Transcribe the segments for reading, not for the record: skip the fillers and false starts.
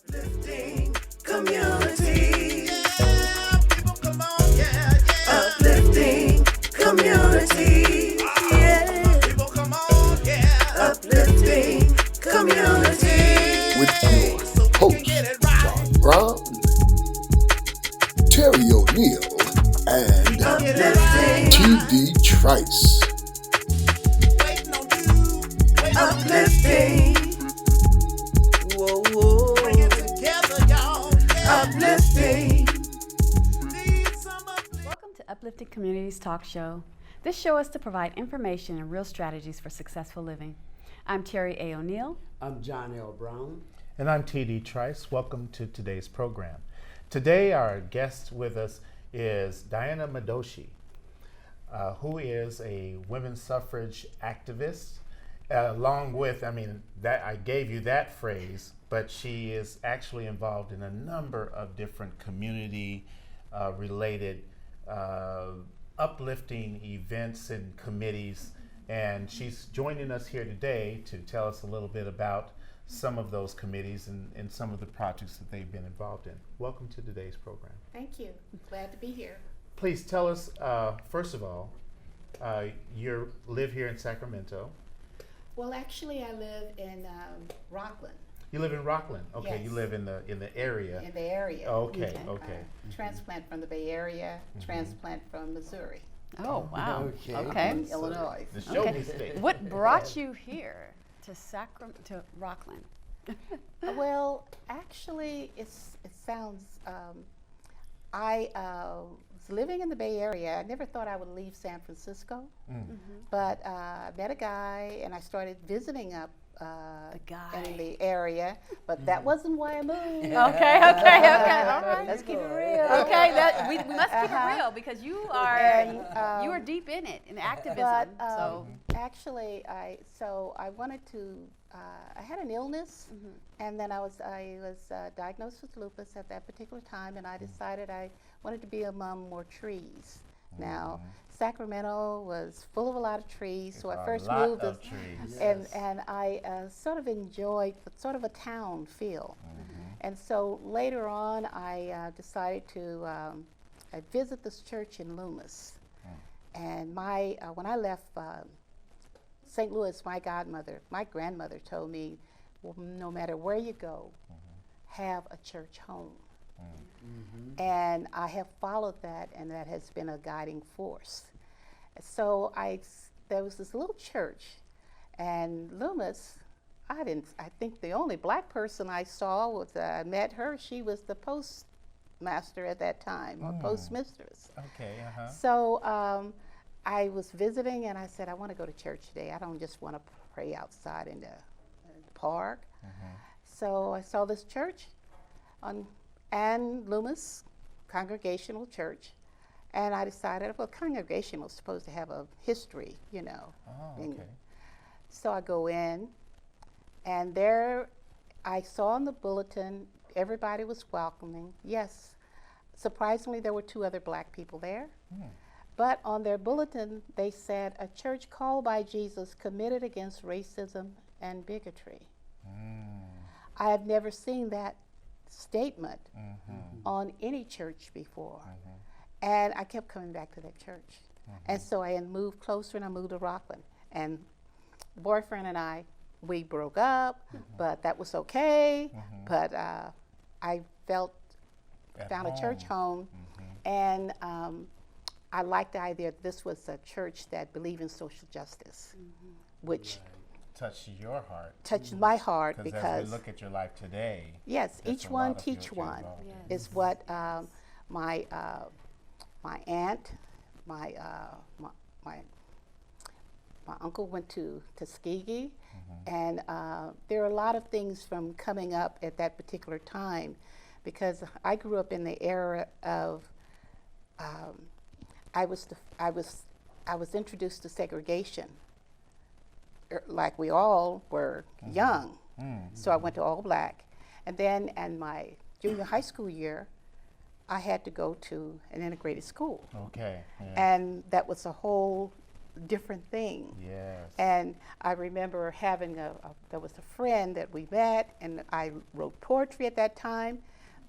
Uplifting community. Yeah, people, come on, yeah, yeah. Uplifting community. Yeah, people, come on, yeah. Uplifting community. With your host, John Brown, Terry O'Neill, and T.D. Trice. Uplifting. Whoa, whoa. Bring it together, y'all. Yeah. Uplifting. Welcome to Uplifting Communities Talk Show. This show is to provide information and real strategies for successful living. I'm Terry A. O'Neill. I'm John L. Brown. And I'm T.D. Trice. Welcome to today's program. Today our guest with us is Diana Madoshi, who is a women's suffrage activist. Along with, that I gave you that phrase, but she is actually involved in a number of different community related uplifting events and committees. And she's joining us here today to tell us a little bit about some of those committees and some of the projects that they've been involved in. Welcome to today's program. Thank you. Glad to be here. Please tell us, first of all, you live here in Sacramento. Well, actually, I live in Rockland. You live in Rockland. Okay, Yes. You live in the area. In the area. Okay, okay. Transplant from the Bay Area, transplant from Missouri, Oh, wow. Okay. in Illinois. The show me state. What brought you here to Rockland? Well, actually, it sounds. I was living in the Bay Area. I never thought I would leave San Francisco, but I met a guy and I started visiting up in the area. But that wasn't why I moved. Okay, all right. Let's keep it real. Okay, we must keep it real because you are deep in it, in activism. But actually, I wanted to. I had an illness, and then I was diagnosed with lupus at that particular time, and I decided I wanted to be among more trees. Now, Sacramento was full of a lot of trees, so I first moved, and I sort of enjoyed sort of a town feel. And so later on, I decided to I visit this church in Loomis, and when I left St. Louis, my grandmother told me, well, no matter where you go, have a church home. And I have followed that, and that has been a guiding force. So there was this little church, and Loomis, I think the only black person I saw was, I met her, she was the postmaster at that time, or postmistress. Okay, So I was visiting, and I said, I want to go to church today. I don't just want to pray outside in the park. So I saw this church on Ann Loomis Congregational Church, and I decided, well, congregation was supposed to have a history, you know. Oh, okay. So I go in, and there I saw in the bulletin, everybody was welcoming. Yes, surprisingly, there were 2 other black people there. But on their bulletin, they said, a church called by Jesus committed against racism and bigotry. I had never seen that statement on any church before. And I kept coming back to that church. And so I moved closer, and I moved to Rockland. And the boyfriend and we broke up, but that was okay. But I found a church home, and I liked the idea that this was a church that believed in social justice, which Touched your heart. touched my heart As because we look at your life today. yes, that's each a one lot of teach what you're one involved in. is what my aunt, my uncle went to Tuskegee, and there are a lot of things from coming up at that particular time, because I grew up in the era of I was introduced to segregation, like we all were young. So I went to all black, and then in my junior high school year, I had to go to an integrated school. Okay. Yeah. And that was a whole different thing. Yes. And I remember having there was a friend that we met, and I wrote poetry at that time,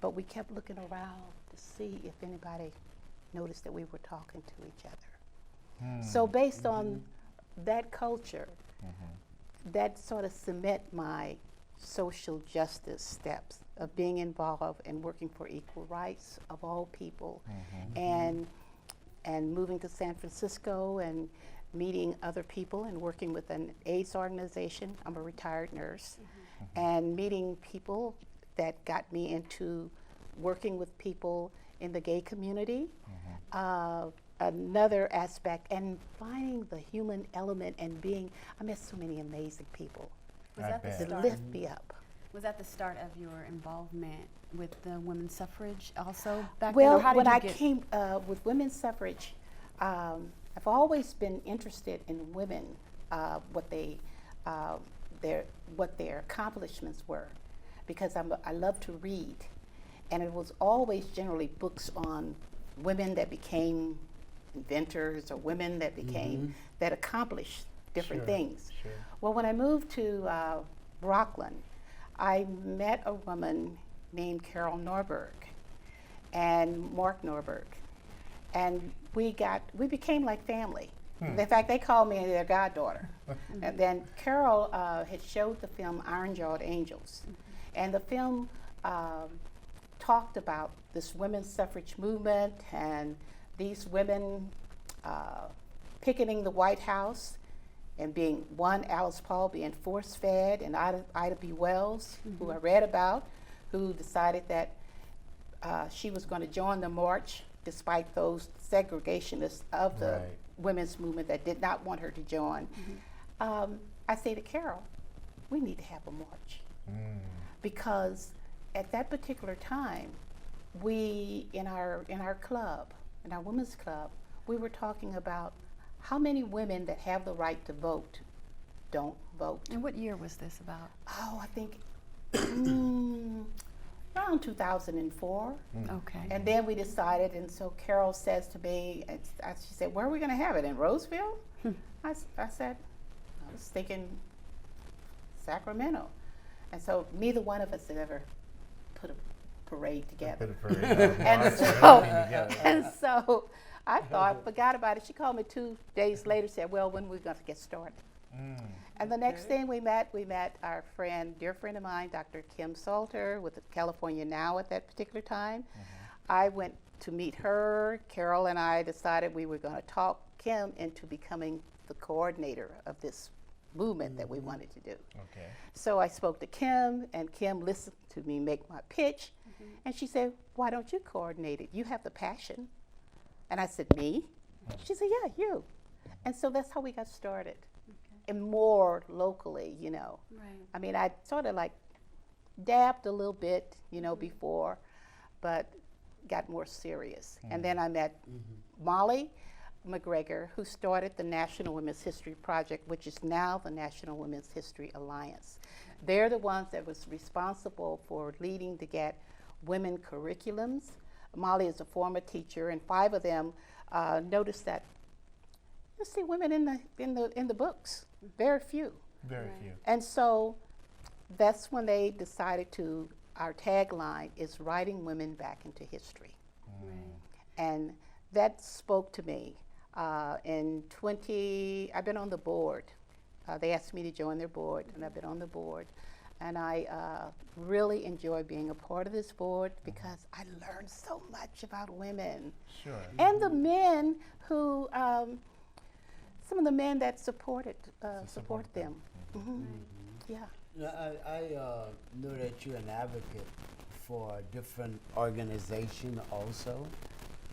but we kept looking around to see if anybody noticed that we were talking to each other. So based on that culture, that sort of cement my social justice steps of being involved and working for equal rights of all people, and moving to San Francisco and meeting other people and working with an AIDS organization. I'm a retired nurse, and meeting people that got me into working with people in the gay community. Another aspect, and finding the human element and I met so many amazing people Was that the that start? lift me up. Was that the start of your involvement with the women's suffrage also back Well, then? Or how did when you I get came with women's suffrage, I've always been interested in women, what their accomplishments were, because I love to read, and it was always generally books on women that became inventors or women that became that accomplished different things. Sure. Well, when I moved to Rockland, I met a woman named Carol Norberg and Mark Norberg, and we became like family. In fact, they called me their goddaughter. And then Carol had showed the film Iron-Jawed Angels, and the film talked about this women's suffrage movement and these women picketing the White House, and Alice Paul being force-fed, and Ida B. Wells, who I read about, who decided that she was going to join the march despite those segregationists of the women's movement that did not want her to join. I say to Carol, we need to have a march. Because at that particular time, we, in our club, in our women's club, we were talking about how many women that have the right to vote don't vote. And what year was this about? Oh, I think around 2004. Okay. And then we decided, and so Carol says to me, she said, where are we going to have it, in Roseville? I said, I was thinking Sacramento. And so neither one of us had ever put a parade together. And so I forgot about it. She called me 2 days later, said, well, when are we going to get started? And the next thing we met our dear friend of mine, Dr. Kim Salter, with California Now at that particular time. I went to meet her. Carol and I decided we were going to talk Kim into becoming the coordinator of this movement that we wanted to do. Okay. So I spoke to Kim, and Kim listened to me make my pitch, and she said, why don't you coordinate it? You have the passion. And I said, me? She said, yeah, you. And so that's how we got started. And more locally, you know. Right. I mean, I sort of like dabbed a little bit, you know, before, but got more serious. And then I met Molly McGregor, who started the National Women's History Project, which is now the National Women's History Alliance. They're the ones that was responsible for leading to get women curriculums. Molly is a former teacher, and 5 of them noticed that you see women in the books, very few. Very few. And so that's when they decided our tagline is writing women back into history. And that spoke to me. I've been on the board. They asked me to join their board, and I've been on the board. And I really enjoy being a part of this board because I learned so much about women. Sure. And the men who, some of the men that support them. Yeah. I know that you're an advocate for a different organization also.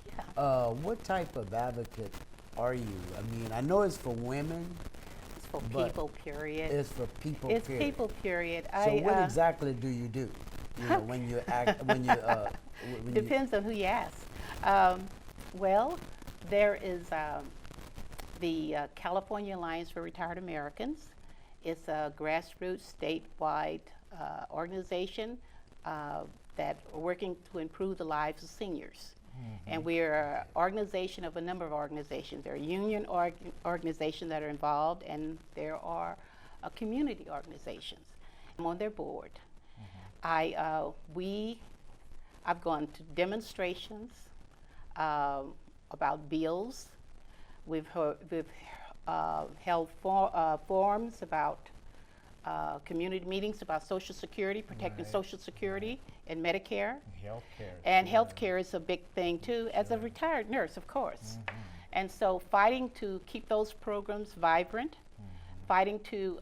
Yeah. What type of advocate are you? I mean, I know it's for women. It's for But people, period. It's for people. It's period. people, period. So what exactly do you do? You know, when you act, when you Depends on who you ask. Well, there is the California Alliance for Retired Americans. It's a grassroots, statewide organization that are working to improve the lives of seniors. And we're an organization of a number of organizations. There are union organizations that are involved, and there are community organizations. I'm on their board. I've gone to demonstrations about bills. We've held forums about community meetings about Social Security, protecting Social Security and Medicare. Healthcare. And healthcare is a big thing too, as a retired nurse, of course. And so fighting to keep those programs vibrant, fighting to,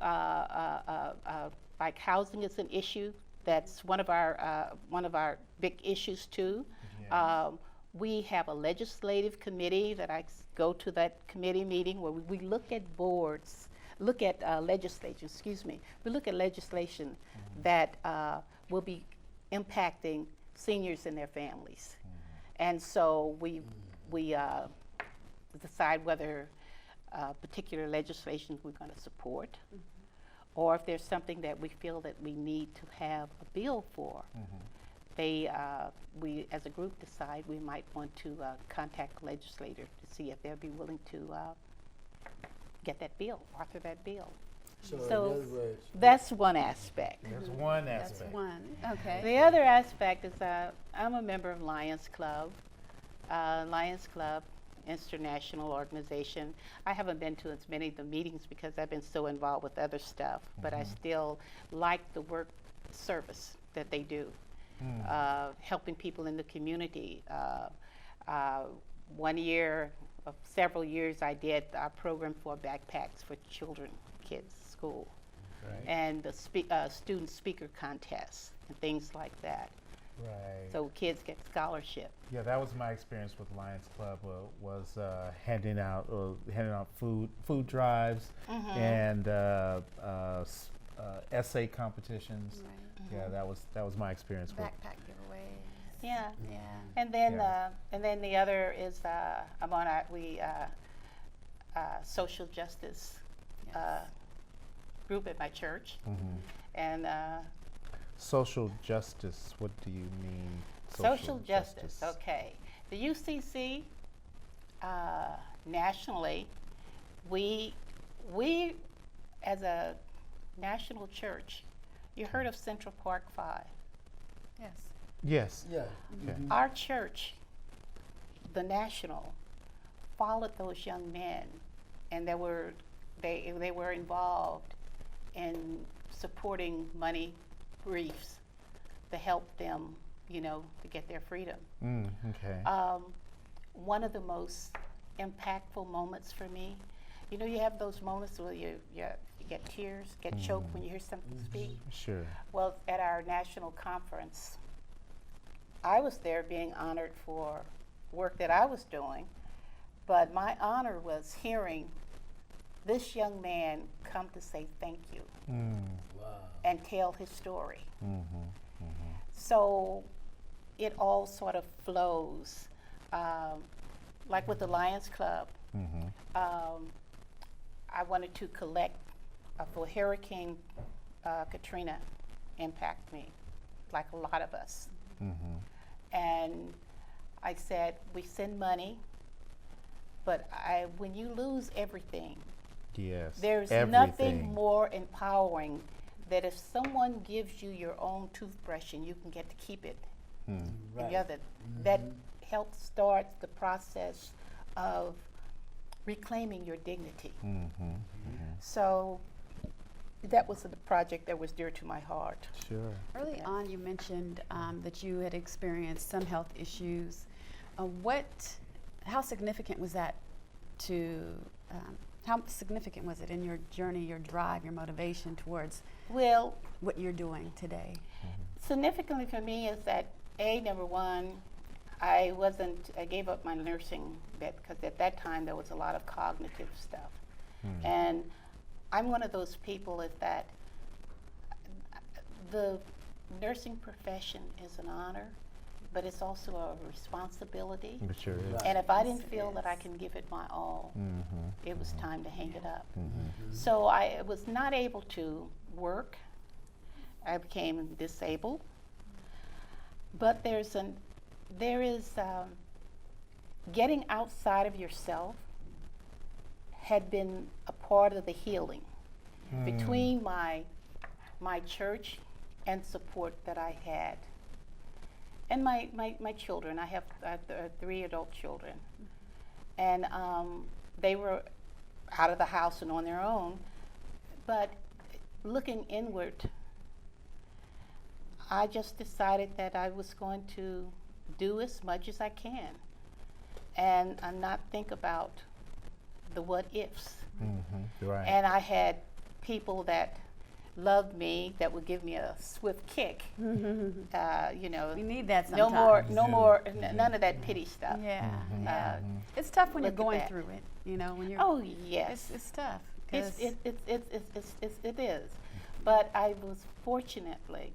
like housing is an issue. That's one of our big issues too. We have a legislative committee that I go to that committee meeting where we look at legislation, we look at legislation that will be impacting seniors and their families. And so we decide whether particular legislation we're going to support, or if there's something that we feel that we need to have a bill for. We as a group decide we might want to contact the legislator to see if they'll be willing to get that bill, author that bill. So, in So other words, that's one aspect. There's one That's aspect. one. Okay. The other aspect is I'm a member of Lions Club. Lions Club, international organization. I haven't been to as many of the meetings because I've been so involved with other stuff, but I still like the work service that they do, helping people in the community. One year, several years, I did a program for backpacks for children, kids, school, and the student speaker contests and things like that. Right. So kids get scholarship. Yeah, that was my experience with Lions Club. Was handing out food drives and essay competitions. Right. Yeah, that was my experience with. Backpack giveaways. Yeah. Yeah. And then, Yeah. and then the other is I'm on social justice group at my church, and Social justice. What do you mean? social justice. Okay, the UCC nationally, we as a national church, you heard of Central Park 5. Yes. Yes. yeah. Okay. Our church, the national, followed those young men, and they were involved in supporting money briefs to help them, to get their freedom. Okay. One of the most impactful moments for me, you have those moments where you get tears, get choked when you hear something speak. Sure. Well, at our national conference, I was there being honored for work that I was doing, but my honor was hearing this young man come to say thank you Wow. and tell his story. So it all sort of flows. Like with the Lions Club, I wanted to collect for Hurricane Katrina impact me, like a lot of us. And I said, we send money, but when you lose everything, Yes. there's everything. nothing more empowering that if someone gives you your own toothbrush and you can get to keep it Right. together, that helps start the process of reclaiming your dignity. So that was a project that was dear to my heart. Sure. Early Yeah. on, you mentioned that you had experienced some health issues. How significant was that how significant was it in your journey, your drive, your motivation towards Well, what you're doing today? significantly for me is that number one, I gave up my nursing bit because at that time there was a lot of cognitive stuff. And I'm one of those people that the nursing profession is an honor, but it's also a responsibility. It sure is. And if I didn't feel that I can give it my all, it was time to hang it up. So I was not able to work. I became disabled. But there is getting outside of yourself had been a part of the healing between my church and support that I had. And my children, I have 3 adult children. And they were out of the house and on their own. But looking inward, I just decided that I was going to do as much as I can and not think about the what ifs. Right. And I had people that loved me that would give me a swift kick. You know, We need that no sometimes. more, none of that pity stuff. Yeah, Mm-hmm. yeah. It's tough when you're look at going that. through it. You know, when you're. Oh yes, It's tough. it 'cause- is. But I was fortunately,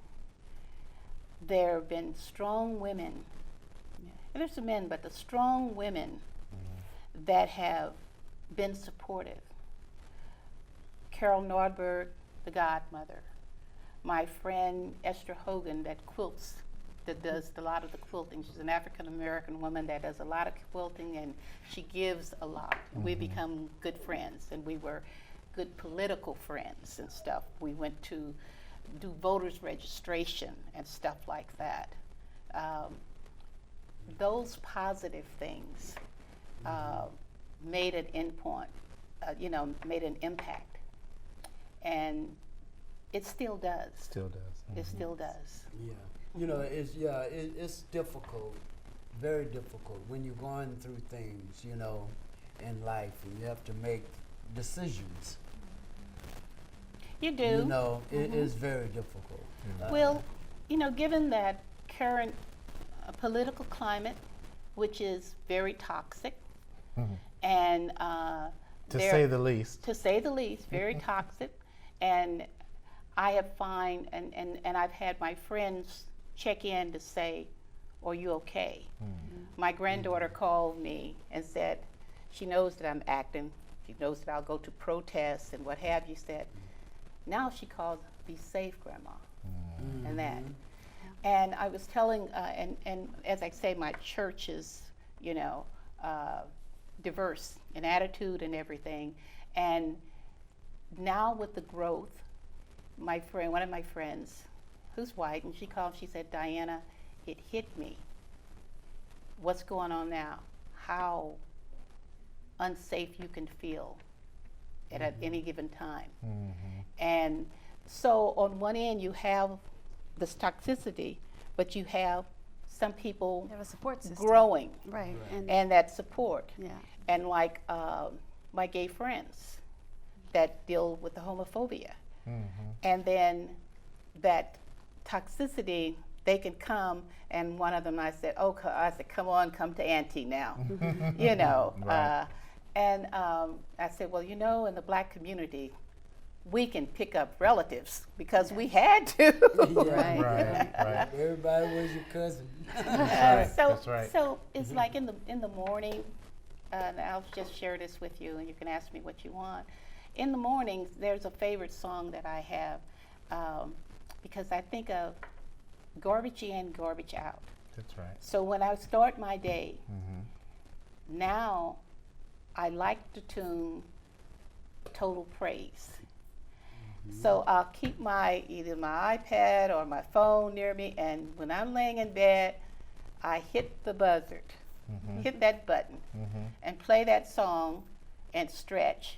there have been strong women, and there's some men, but the strong women that have been supportive. Carol Nordberg, the godmother. My friend Esther Hogan that quilts, that does a lot of the quilting. She's an African American woman that does a lot of quilting and she gives a lot. We become good friends and we were good political friends and stuff. We went to do voters registration and stuff like that. Those positive things made an endpoint, made an impact. And it still does. Still does. It still does. Yeah. You know, it's difficult, very difficult when you're going through things, you know, in life and you have to make decisions. You do. You know, it is very difficult. Well, you know, given that current political climate, which is very toxic, and To say the least. to say the least, very toxic, and I have find and I've had my friends check in to say, "Are you okay?" My granddaughter called me and said, she knows that I'm acting, she knows that I'll go to protests and what have you. Said, now she calls, "Be safe, Grandma," and that. And I was telling, and as I say, my church is, you know, diverse in attitude and everything. And now with the growth, my friend, one of my friends, who's white, and she called, she said, "Diana, it hit me. What's going on now? How unsafe you can feel at any given time." And so on one end you have this toxicity, but you have some people You have a support system. growing Right. and that support. Yeah. And like my gay friends that deal with the homophobia. And then that toxicity, they can come, and one of them, I said, I said, come on, come to Auntie now, you know. Right. And I said, well, you know, in the black community, we can pick up relatives because we had to. Right. Right. Everybody was your cousin. That's So, That's right. so it's like in the morning, and I'll just share this with you, and you can ask me what you want. In the mornings, there's a favorite song that I have because I think of garbage in, garbage out. That's right. So when I start my day, now I like the tune Total Praise. So I'll keep either my iPad or my phone near me, and when I'm laying in bed, I hit the buzzard, hit that button, and play that song and stretch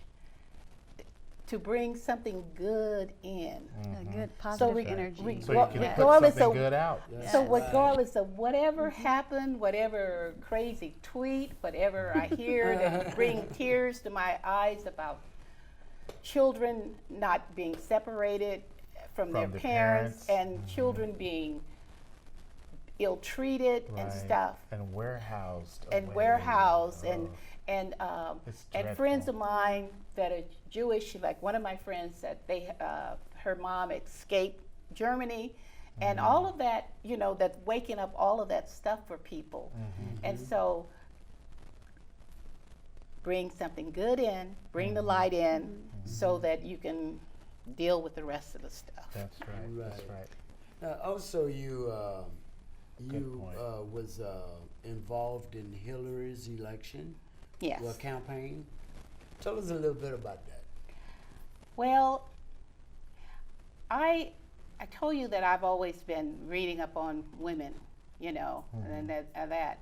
to bring something good in. A good So positive energy. So you can put regardless something of good out. So regardless of whatever happened, whatever crazy tweet, whatever I hear that would bring tears to my eyes about children not being separated from their the parents, parents. and children being ill-treated and Right. stuff, And warehoused. and away. warehoused, Oh, and it's friends dreadful. of mine that are Jewish, like one of my friends said her mom escaped Germany, and all of that, you know, that waking up all of that stuff for people. And so bring something good in, bring the light in, so that you can deal with the rest of the stuff. That's right. That's Right. right. Now, also, you Good point. was involved in Hillary's election Yes. campaign. Tell us a little bit about that. Well, I told you that I've always been reading up on women, you know, and that.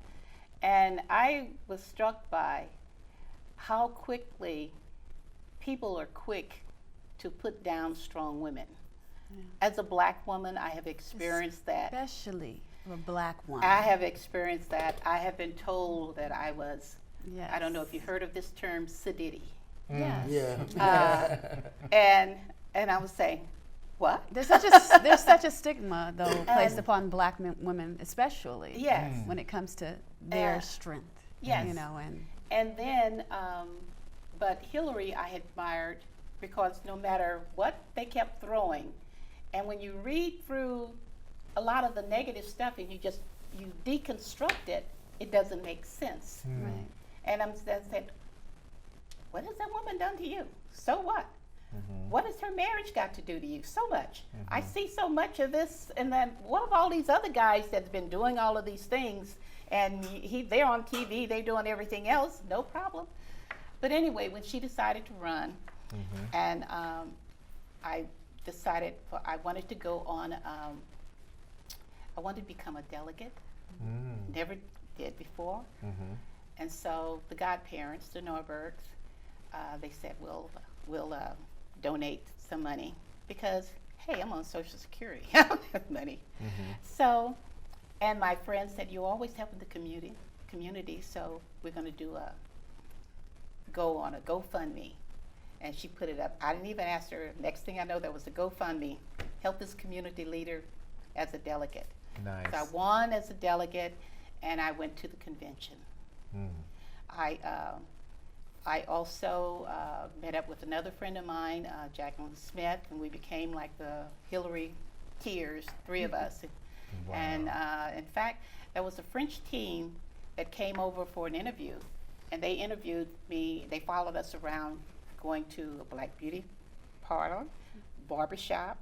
And I was struck by how quickly people are quick to put down strong women. As a black woman, I have experienced that. Especially for a black woman. I have experienced that. I have been told that I was, Yes. I don't know if you heard of this term, sedity. Yes. Yeah. And I was saying, what? There's such a stigma though placed upon black women, especially. Yes. When it comes to their strength. Yes. You know, and And then, but Hillary I admired because no matter what they kept throwing, and when you read through a lot of the negative stuff and you deconstruct it, it doesn't make sense. right. And I said, what has that woman done to you? So what? What has her marriage got to do to you? So much. I see so much of this, and then what of all these other guys that's been doing all of these things, and they're on TV, they're doing everything else, no problem. But anyway, when she decided to run, and I decided I wanted to go on, I wanted to become a delegate. Never did before. And so the godparents, the Norbergs, they said, we'll donate some money because, hey, I'm on Social Security. I don't have money. So, and my friend said, you always help in the community, so we're going to go on a GoFundMe. And she put it up. I didn't even ask her. Next thing I know, there was a GoFundMe. Help this community leader as a delegate. Nice. So I won as a delegate, and I went to the convention. I also met up with another friend of mine, Jacqueline Smith, and we became like the Hillary Tears, three of us. Wow. And in fact, there was a French team that came over for an interview, and they interviewed me. They followed us around, going to a black beauty parlor, barbershop.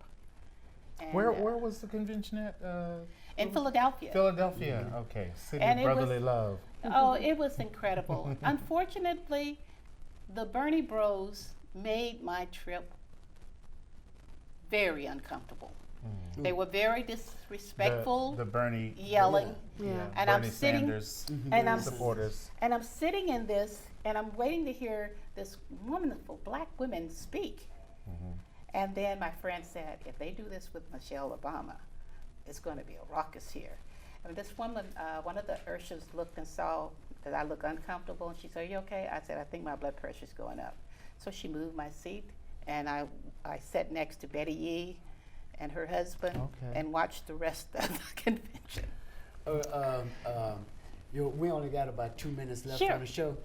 And, Where was the convention at? in Philadelphia. Philadelphia. Okay, city And of it brotherly was- love. Oh, it was incredible. Unfortunately, the Bernie Bros made my trip very uncomfortable. They were very disrespectful, The Bernie yelling, Yeah. and I'm Bernie sitting, Sanders and I'm supporters. and I'm sitting in this, and I'm waiting to hear this wonderful black women speak. And then my friend said, if they do this with Michelle Obama, it's going to be a ruckus here. And this woman, one of the Urshas looked and saw that I look uncomfortable, and she said, are you okay? I said, I think my blood pressure's going up. So she moved my seat, and I sat next to Betty Yee and her husband, Okay. and watched the rest of the convention. We only got about 2 minutes left Sure. on the show.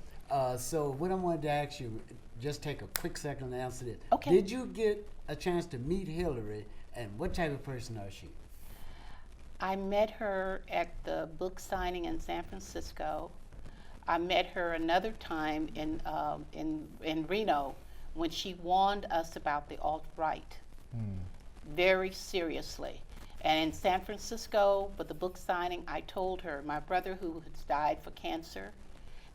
So what I wanted to ask you, just take a quick second to answer this. Okay. Did you get a chance to meet Hillary, and what type of person is she? I met her at the book signing in San Francisco. I met her another time in Reno when she warned us about the alt-right very seriously. And in San Francisco, for the book signing, I told her, my brother who has died for cancer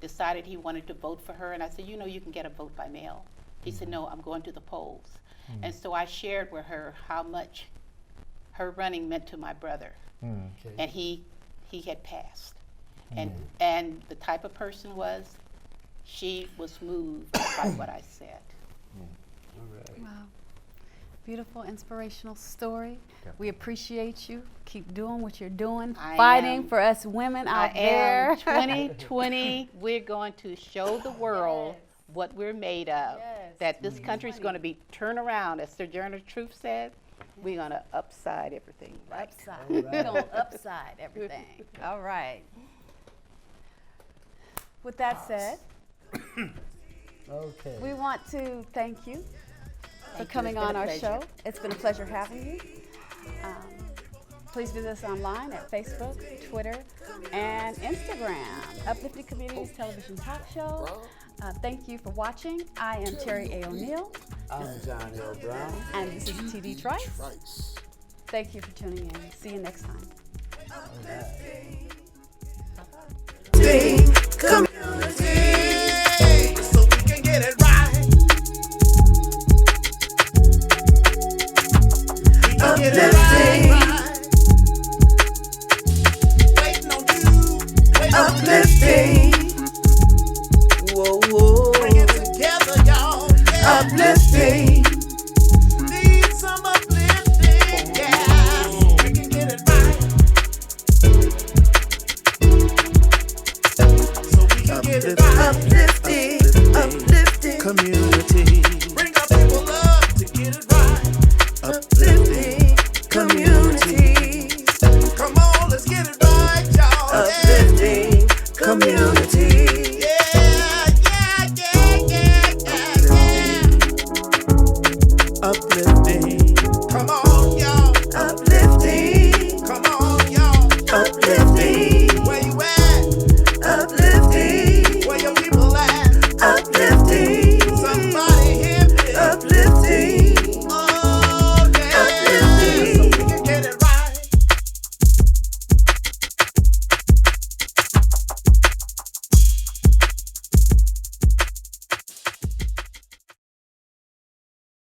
decided he wanted to vote for her, and I said, you know, you can get a vote by mail. He said, no, I'm going to the polls. And so I shared with her how much her running meant to my brother. Okay. And he had passed. And the type of person she was moved by what I said. All right. Wow. Beautiful, inspirational story. Yeah. We appreciate you. Keep doing what you're doing, I fighting am. for us women out I there. am 2020. We're going to show the world what we're made of. Yes. That this country is going to be turned around, as Sojourner Truth said. We're going to upside everything, right? Upside. All right. We're going to upside everything. All right. With that said, Okay. we want to thank you for Thank you. coming It's been on a our pleasure. show. It's been a pleasure having you. Please visit us online at Facebook, Twitter, and Instagram. Uplifting Communities Television Talk Show. Thank you for watching. I am Terry A. O'Neill, I'm John L. Brown. and this is TV Trice. Trice. Thank you for tuning in. See you next time. uplifting.